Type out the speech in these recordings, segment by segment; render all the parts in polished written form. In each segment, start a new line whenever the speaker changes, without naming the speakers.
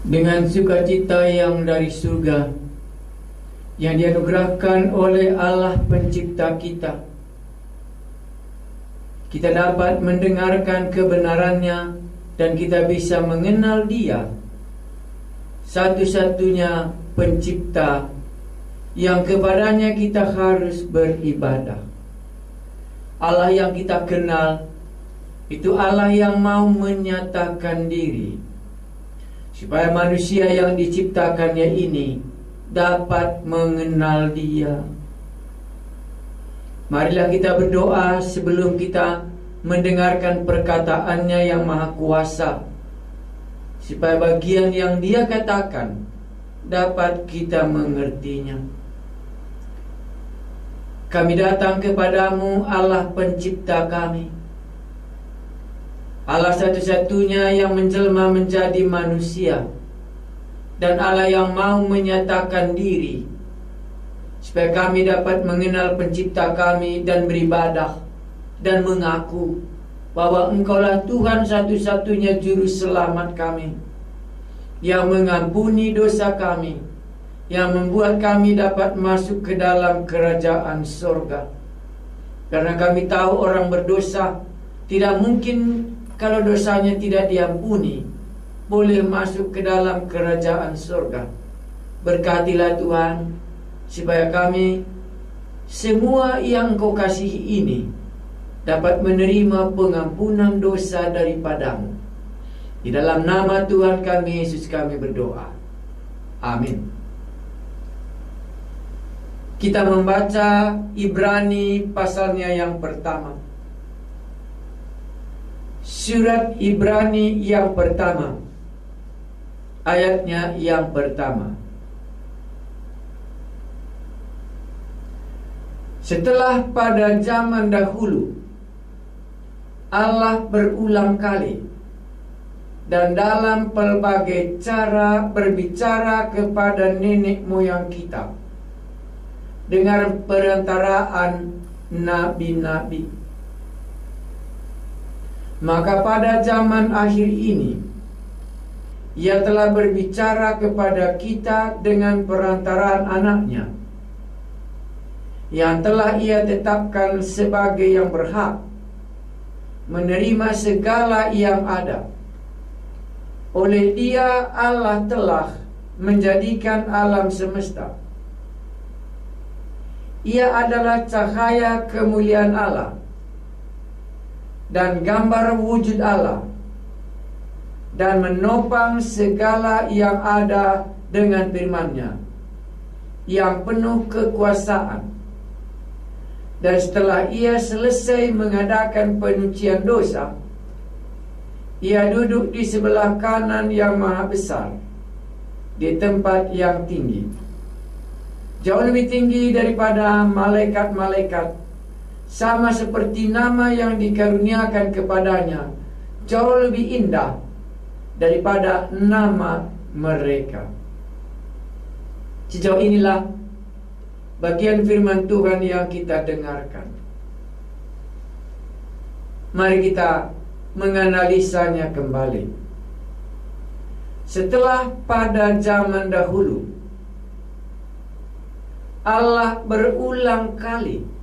Dengan sukacita yang dari surga, yang dianugerahkan oleh Allah pencipta kita, kita dapat mendengarkan kebenarannya dan kita bisa mengenal Dia, satu-satunya pencipta yang kepadanya kita harus beribadah. Allah yang kita kenal itu Allah yang mau menyatakan diri, supaya manusia yang diciptakannya ini dapat mengenal Dia. Marilah kita berdoa sebelum kita mendengarkan perkataannya yang maha kuasa, supaya bagian yang Dia katakan dapat kita mengertinya. Kami datang kepadamu, Allah pencipta kami, Allah satu-satunya yang menjelma menjadi manusia, dan Allah yang mau menyatakan diri, supaya kami dapat mengenal pencipta kami dan beribadah dan mengaku bahwa Engkaulah Tuhan satu-satunya juru selamat kami, yang mengampuni dosa kami, yang membuat kami dapat masuk ke dalam kerajaan sorga. Karena kami tahu orang berdosa tidak mungkin, kalau dosanya tidak diampuni, boleh masuk ke dalam kerajaan surga. Berkatilah Tuhan, supaya kami semua yang Engkau kasihi ini dapat menerima pengampunan dosa daripadamu. Di dalam nama Tuhan kami Yesus kami berdoa. Amin. Kita membaca Ibrani pasalnya yang pertama. Surat Ibrani yang pertama, ayatnya yang pertama. Setelah pada zaman dahulu Allah berulang kali dan dalam pelbagai cara berbicara kepada nenek moyang kita dengan perantaraan nabi-nabi. Maka pada zaman akhir ini Ia telah berbicara kepada kita dengan perantaraan anaknya, yang telah Ia tetapkan sebagai yang berhak menerima segala yang ada. Oleh Dia Allah telah menjadikan alam semesta. Ia adalah cahaya kemuliaan Allah dan gambar wujud Allah, dan menopang segala yang ada dengan firman-Nya yang penuh kekuasaan. Dan setelah Ia selesai mengadakan penyucian dosa, Ia duduk di sebelah kanan yang maha besar, di tempat yang tinggi, jauh lebih tinggi daripada malaikat-malaikat, sama seperti nama yang dikaruniakan kepadanya jauh lebih indah daripada nama mereka. Sejauh inilah bagian firman Tuhan yang kita dengarkan. Mari kita menganalisanya kembali. Setelah pada zaman dahulu Allah berulang kali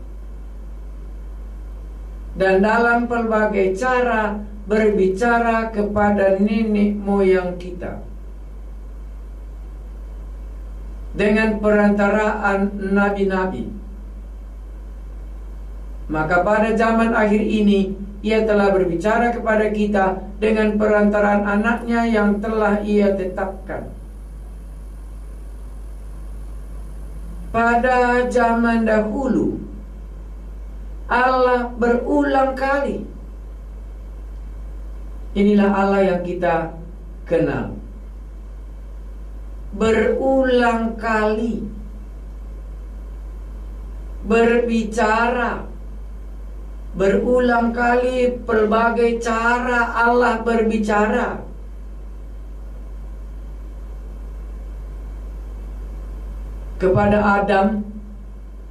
dan dalam pelbagai cara berbicara kepada nenek moyang kita dengan perantaraan nabi-nabi. Maka pada zaman akhir ini Ia telah berbicara kepada kita dengan perantaraan anaknya yang telah Ia tetapkan. Pada zaman dahulu Allah berulang kali. Inilah Allah yang kita kenal. Berulang kali berbicara. Berulang kali pelbagai cara Allah berbicara. Kepada Adam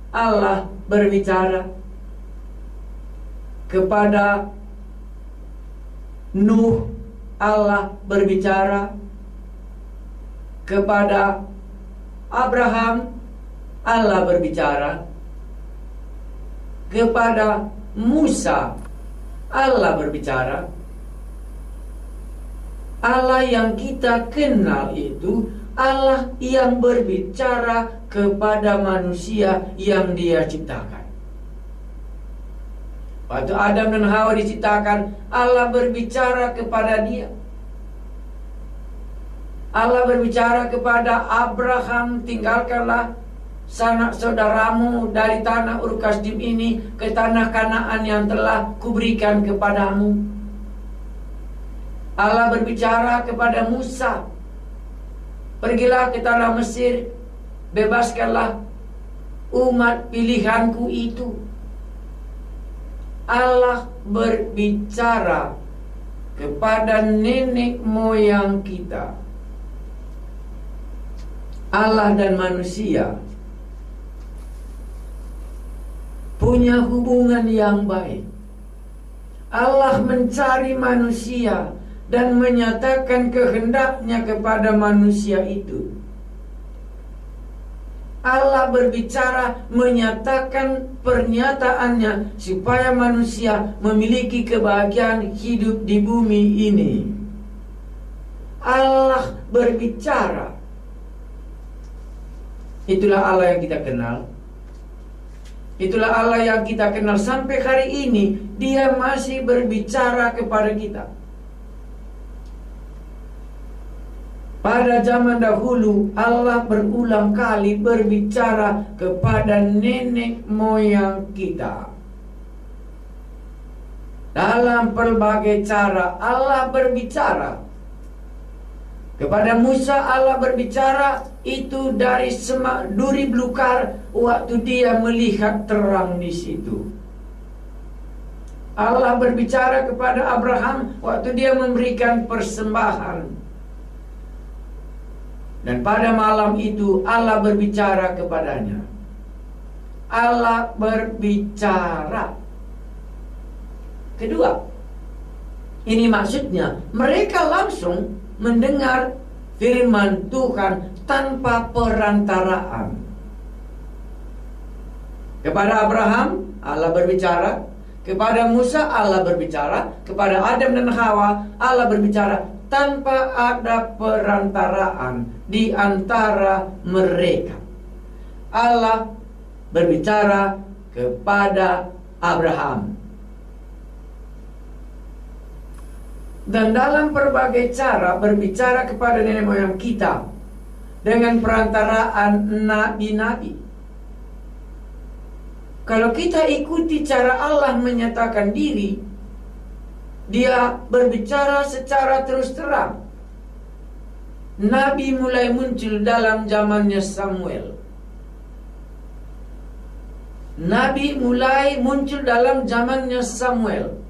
Allah berbicara. Kepada Nuh Allah berbicara. Kepada Abraham Allah berbicara. Kepada Musa Allah berbicara. Allah yang kita kenal itu Allah yang berbicara kepada manusia yang Dia ciptakan. Waktu Adam dan Hawa diciptakan, Allah berbicara kepada dia. Allah berbicara kepada Abraham, tinggalkanlah sanak saudaramu dari tanah Ur Kasdim ini ke tanah Kanaan yang telah kuberikan kepadamu. Allah berbicara kepada Musa, pergilah ke tanah Mesir, bebaskanlah umat pilihanku itu. Allah berbicara kepada nenek moyang kita. Allah dan manusia punya hubungan yang baik. Allah mencari manusia dan menyatakan kehendaknya kepada manusia itu. Allah berbicara, menyatakan pernyataannya supaya manusia memiliki kebahagiaan hidup di bumi ini. Allah berbicara. Itulah Allah yang kita kenal. Itulah Allah yang kita kenal sampai hari ini. Dia masih berbicara kepada kita. Pada zaman dahulu Allah berulang kali berbicara kepada nenek moyang kita. Dalam pelbagai cara Allah berbicara. Kepada Musa Allah berbicara itu dari semak duri belukar waktu dia melihat terang di situ. Allah berbicara kepada Abraham waktu dia memberikan persembahan. Dan pada malam itu Allah berbicara kepadanya. Allah berbicara. Kedua, ini maksudnya mereka langsung mendengar firman Tuhan tanpa perantaraan. Kepada Abraham Allah berbicara, kepada Musa Allah berbicara, kepada Adam dan Hawa Allah berbicara tanpa ada perantaraan di antara mereka. Allah berbicara kepada Abraham. Dan dalam berbagai cara berbicara kepada nenek moyang kita dengan perantaraan nabi-nabi. Kalau kita ikuti cara Allah menyatakan diri, Dia berbicara secara terus terang. Nabi mulai muncul dalam zamannya Samuel. Nabi mulai muncul dalam zamannya Samuel.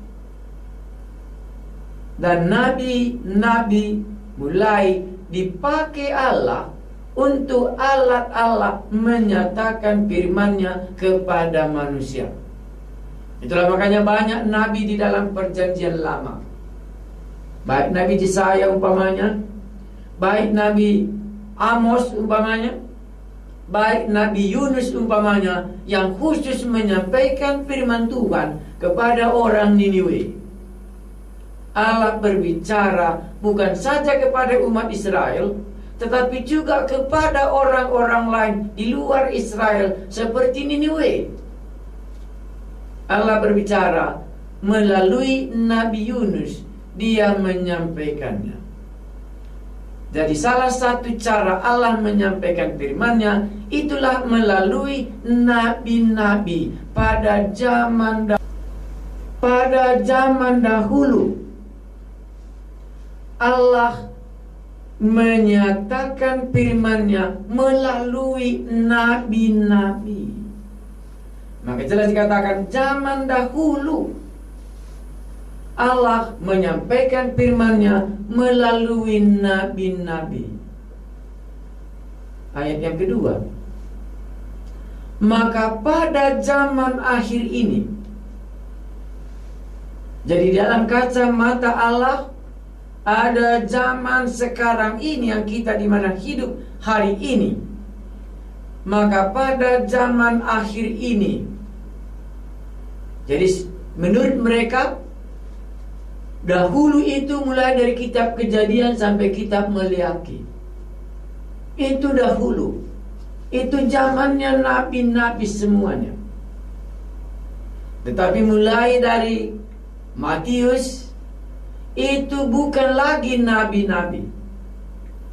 Dan nabi-nabi mulai dipakai Allah untuk alat Allah menyatakan firman-Nya kepada manusia. Itulah makanya banyak nabi di dalam perjanjian lama. Baik Nabi Yesaya umpamanya, baik Nabi Amos umpamanya, baik Nabi Yunus umpamanya, yang khusus menyampaikan firman Tuhan kepada orang Niniwe. Allah berbicara bukan saja kepada umat Israel, tetapi juga kepada orang-orang lain di luar Israel seperti Niniwe. Allah berbicara melalui Nabi Yunus, dia menyampaikannya. Jadi salah satu cara Allah menyampaikan firman-Nya itulah melalui nabi-nabi pada zaman dahulu. Allah menyatakan firman-Nya melalui nabi-nabi. Maka jelas dikatakan zaman dahulu Allah menyampaikan firman-Nya melalui nabi-nabi. Ayat yang kedua, maka pada zaman akhir ini. Jadi dalam kacamata Allah, ada zaman sekarang ini yang kita di mana hidup hari ini. Maka pada zaman akhir ini, jadi menurut mereka, dahulu itu mulai dari kitab Kejadian sampai kitab Maleakhi. Itu dahulu. Itu zamannya nabi-nabi semuanya. Tetapi mulai dari Matius, itu bukan lagi nabi-nabi.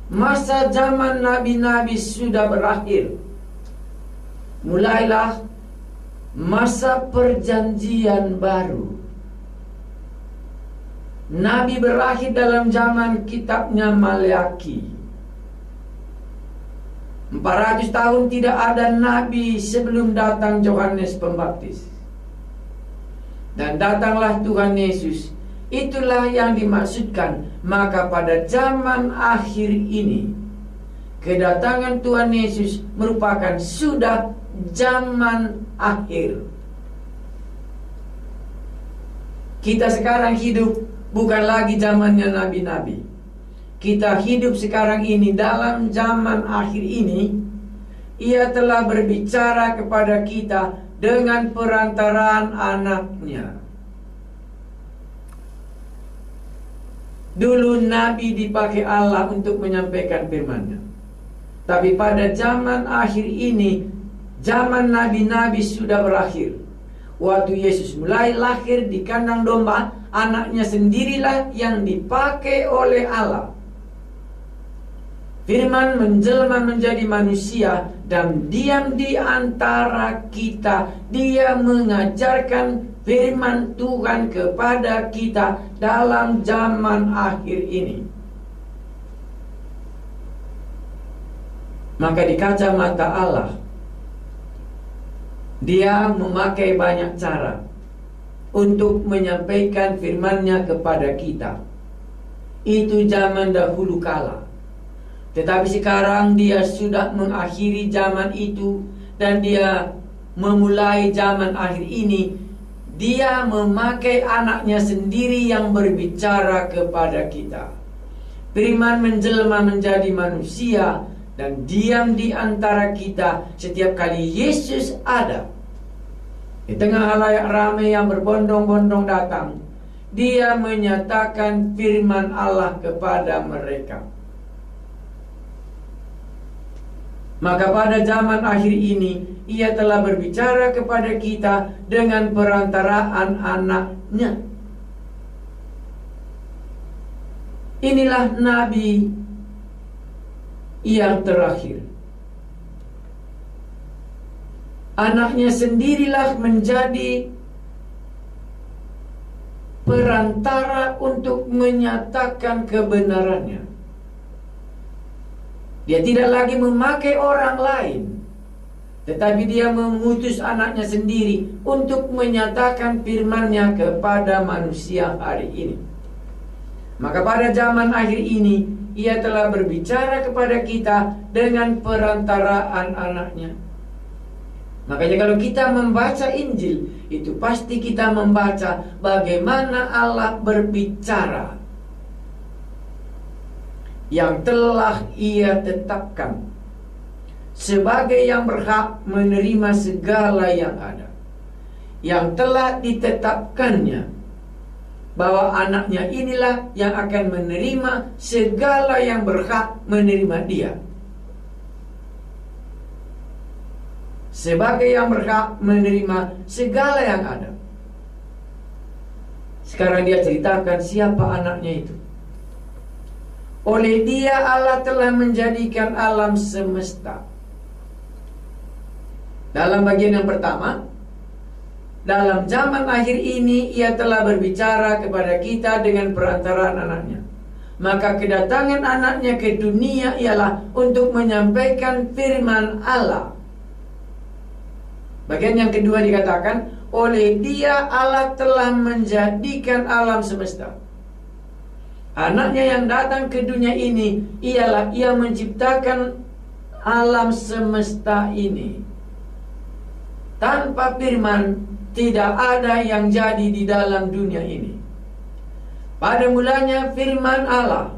Masa zaman nabi-nabi sudah berakhir. Mulailah masa perjanjian baru. Nabi berakhir dalam zaman kitabnya Maleakhi. 400 tahun tidak ada nabi sebelum datang Yohanes Pembaptis. Dan datanglah Tuhan Yesus. Itulah yang dimaksudkan. Maka pada zaman akhir ini, kedatangan Tuhan Yesus merupakan sudah zaman akhir. Kita sekarang hidup bukan lagi zamannya nabi-nabi. Kita hidup sekarang ini dalam zaman akhir ini. Ia telah berbicara kepada kita dengan perantaraan anaknya. Dulu nabi dipakai Allah untuk menyampaikan firman-Nya. Tapi pada zaman akhir ini, zaman nabi-nabi sudah berakhir. Waktu Yesus mulai lahir di kandang domba, anaknya sendirilah yang dipakai oleh Allah. Firman menjelma menjadi manusia dan diam di antara kita. Dia mengajarkan firman Tuhan kepada kita dalam zaman akhir ini. Maka di kacamata Allah, Dia memakai banyak cara untuk menyampaikan firman-Nya kepada kita. Itu zaman dahulu kala. Tetapi sekarang Dia sudah mengakhiri zaman itu, dan Dia memulai zaman akhir ini. Dia memakai anaknya sendiri yang berbicara kepada kita. Firman menjelma menjadi manusia dan diam di antara kita setiap kali Yesus ada. Di tengah halayak ramai yang berbondong-bondong datang, Dia menyatakan firman Allah kepada mereka. Maka pada zaman akhir ini, Ia telah berbicara kepada kita dengan perantaraan anak-Nya. Inilah nabi yang terakhir. Anaknya sendirilah menjadi perantara untuk menyatakan kebenarannya. Dia tidak lagi memakai orang lain, tetapi Dia mengutus anaknya sendiri untuk menyatakan firman-Nya kepada manusia hari ini. Maka pada zaman akhir ini, Ia telah berbicara kepada kita dengan perantaraan anaknya. Makanya kalau kita membaca Injil, itu pasti kita membaca bagaimana Allah berbicara yang telah Ia tetapkan sebagai yang berhak menerima segala yang ada, yang telah ditetapkannya, bahwa anaknya inilah yang akan menerima segala yang berhak menerima dia, sebagai yang berhak menerima segala yang ada. Sekarang dia ceritakan siapa anaknya itu. Oleh dia Allah telah menjadikan alam semesta. Dalam bagian yang pertama, dalam zaman akhir ini ia telah berbicara kepada kita dengan perantaraan anaknya. Maka kedatangan anaknya ke dunia ialah untuk menyampaikan firman Allah. Bagian yang kedua dikatakan, oleh dia Allah telah menjadikan alam semesta. Anaknya yang datang ke dunia ini ialah ia menciptakan alam semesta ini. Tanpa firman tidak ada yang jadi di dalam dunia ini. Pada mulanya firman Allah.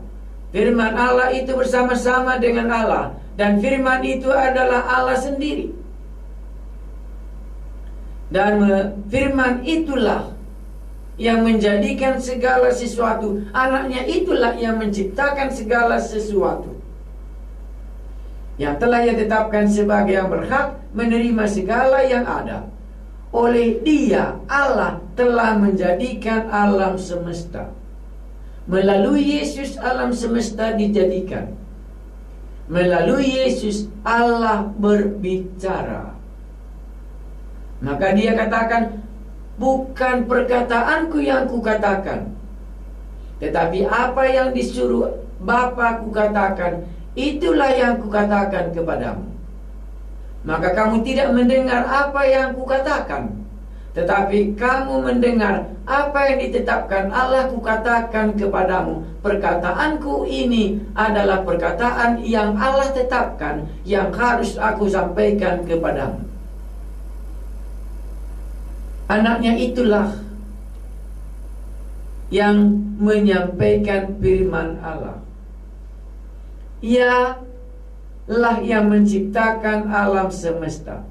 Firman Allah itu bersama-sama dengan Allah, dan firman itu adalah Allah sendiri. Dan firman itulah yang menjadikan segala sesuatu. Anaknya itulah yang menciptakan segala sesuatu, yang telah ia tetapkan sebagai yang berhak menerima segala yang ada. Oleh dia Allah telah menjadikan alam semesta. Melalui Yesus alam semesta dijadikan. Melalui Yesus Allah berbicara. Maka dia katakan, bukan perkataanku yang kukatakan, tetapi apa yang disuruh Bapa kukatakan, itulah yang kukatakan kepadamu. Maka kamu tidak mendengar apa yang kukatakan, tetapi kamu mendengar apa yang ditetapkan Allah kukatakan kepadamu. Perkataanku ini adalah perkataan yang Allah tetapkan, yang harus aku sampaikan kepadamu. Anaknya itulah yang menyampaikan firman Allah. Ialah yang menciptakan alam semesta.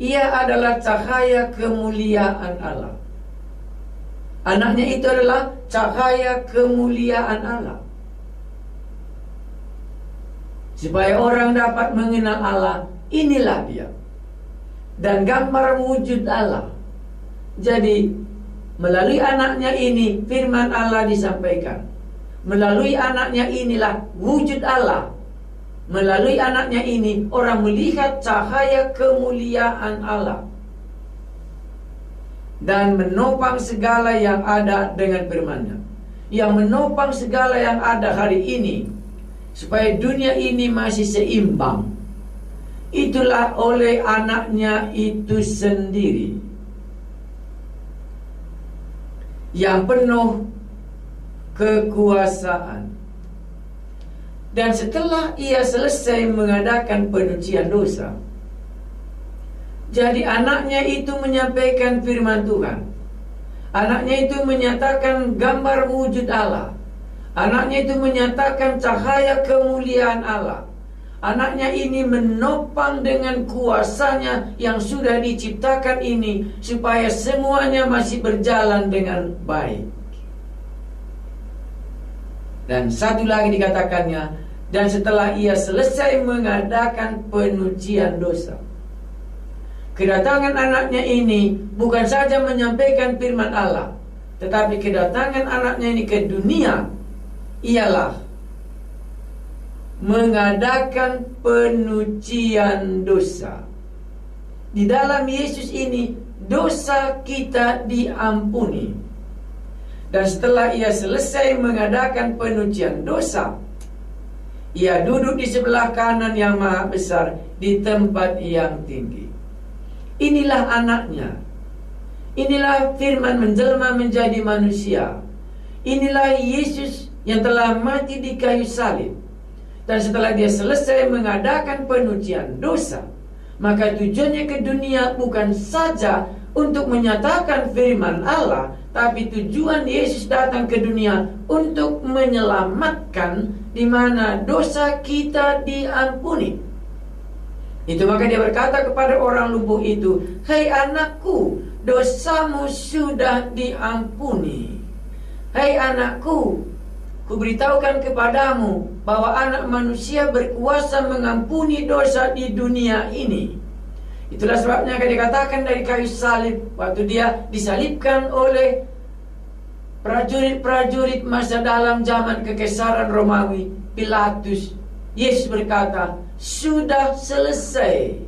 Ia adalah cahaya kemuliaan Allah. Anaknya itu adalah cahaya kemuliaan Allah. Supaya orang dapat mengenal Allah, inilah dia. Dan gambar wujud Allah. Jadi melalui anaknya ini firman Allah disampaikan. Melalui anaknya inilah wujud Allah. Melalui anaknya ini orang melihat cahaya kemuliaan Allah. Dan menopang segala yang ada dengan firman-Nya. Yang menopang segala yang ada hari ini, supaya dunia ini masih seimbang. Itulah oleh anaknya itu sendiri, yang penuh kekuasaan. Dan setelah ia selesai mengadakan penyucian dosa, jadi anaknya itu menyampaikan firman Tuhan. Anaknya itu menyatakan gambar wujud Allah. Anaknya itu menyatakan cahaya kemuliaan Allah. Anaknya ini menopang dengan kuasanya yang sudah diciptakan ini, supaya semuanya masih berjalan dengan baik. Dan satu lagi dikatakannya, dan setelah ia selesai mengadakan penyucian dosa. Kedatangan anaknya ini bukan saja menyampaikan firman Allah, tetapi kedatangan anaknya ini ke dunia ialah mengadakan penyucian dosa. Di dalam Yesus ini dosa kita diampuni. Dan setelah ia selesai mengadakan penyucian dosa, ia duduk di sebelah kanan yang maha besar di tempat yang tinggi. Inilah anaknya. Inilah firman menjelma menjadi manusia. Inilah Yesus yang telah mati di kayu salib. Dan setelah dia selesai mengadakan penyucian dosa, maka tujuannya ke dunia bukan saja untuk menyatakan firman Allah, tapi tujuan Yesus datang ke dunia untuk menyelamatkan, di mana dosa kita diampuni. Itu maka dia berkata kepada orang lumpuh itu, "Hei anakku, dosamu sudah diampuni." "Hei anakku, kuberitahukan kepadamu bahwa anak manusia berkuasa mengampuni dosa di dunia ini." Itulah sebabnya akan dikatakan dari kayu salib, waktu dia disalibkan oleh prajurit-prajurit masa dalam zaman kekaisaran Romawi, Pilatus, Yesus berkata, "Sudah selesai."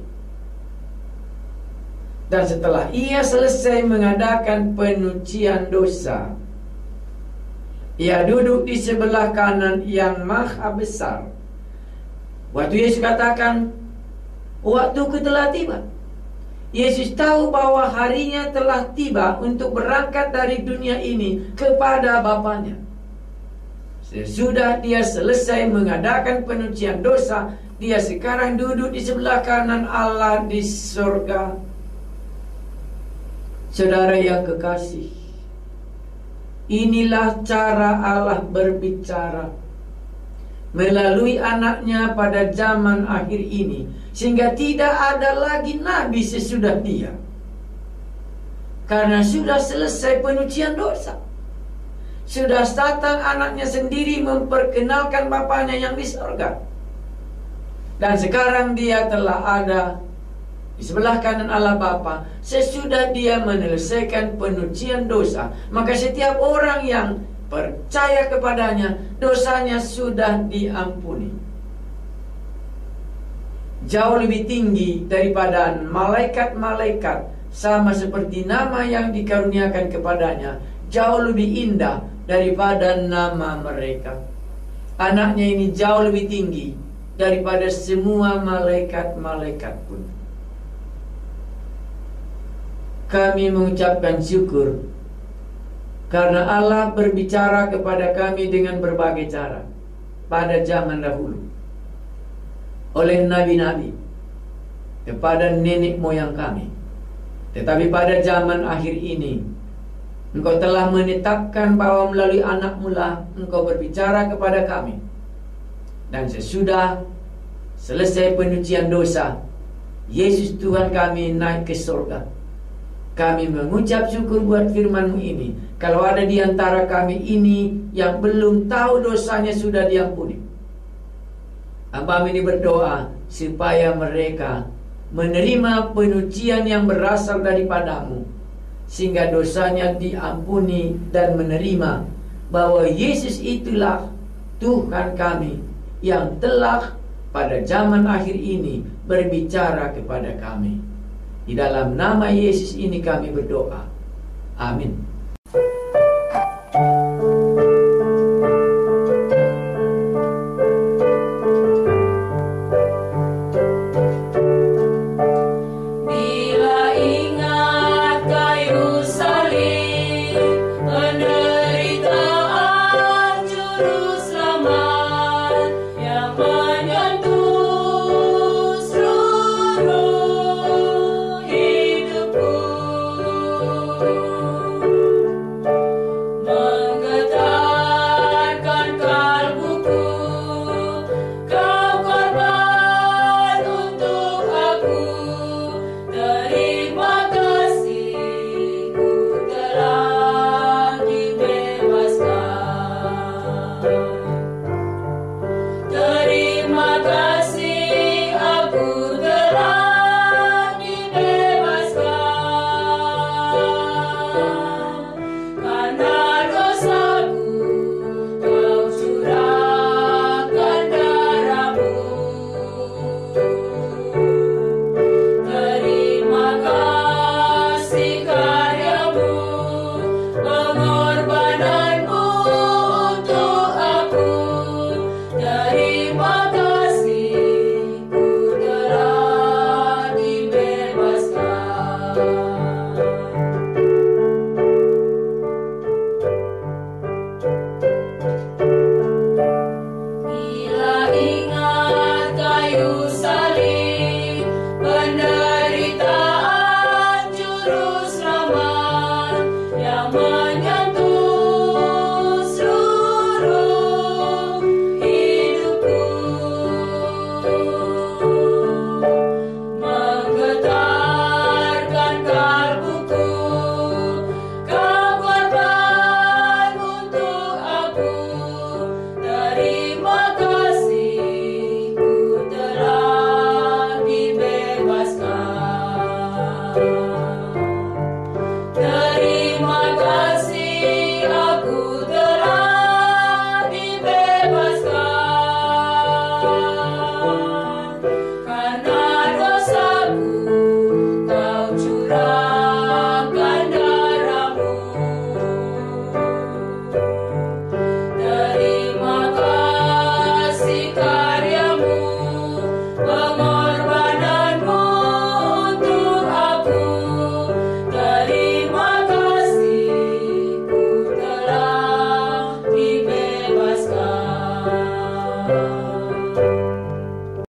Dan setelah ia selesai mengadakan penyucian dosa, ia duduk di sebelah kanan yang maha besar. Waktu Yesus katakan, "Waktuku telah tiba," Yesus tahu bahwa harinya telah tiba untuk berangkat dari dunia ini kepada Bapanya. Sesudah dia selesai mengadakan penyucian dosa, dia sekarang duduk di sebelah kanan Allah di surga. Saudara yang kekasih, inilah cara Allah berbicara melalui anaknya pada zaman akhir ini, sehingga tidak ada lagi nabi sesudah dia, karena sudah selesai penyucian dosa. Sudah datang anaknya sendiri memperkenalkan Bapanya yang di surga, dan sekarang dia telah ada di sebelah kanan Allah Bapa. Sesudah dia menyelesaikan penyucian dosa, maka setiap orang yang percaya kepadanya, dosanya sudah diampuni. Jauh lebih tinggi daripada malaikat-malaikat, sama seperti nama yang dikaruniakan kepadanya. Jauh lebih indah daripada nama mereka. Anaknya ini jauh lebih tinggi daripada semua malaikat-malaikat pun. Kami mengucapkan syukur karena Allah berbicara kepada kami dengan berbagai cara pada zaman dahulu, oleh nabi-nabi, kepada nenek moyang kami. Tetapi pada zaman akhir ini, Engkau telah menetapkan bahwa melalui anak-Mu lah Engkau berbicara kepada kami. Dan sesudah selesai penyucian dosa, Yesus Tuhan kami naik ke surga. Kami mengucap syukur buat firman-Mu ini. Kalau ada di antara kami ini yang belum tahu dosanya sudah diampuni, hamba ini berdoa supaya mereka menerima penyucian yang berasal daripada-Mu, sehingga dosanya diampuni dan menerima bahwa Yesus itulah Tuhan kami yang telah pada zaman akhir ini berbicara kepada kami. Di dalam nama Yesus ini kami berdoa. Amin.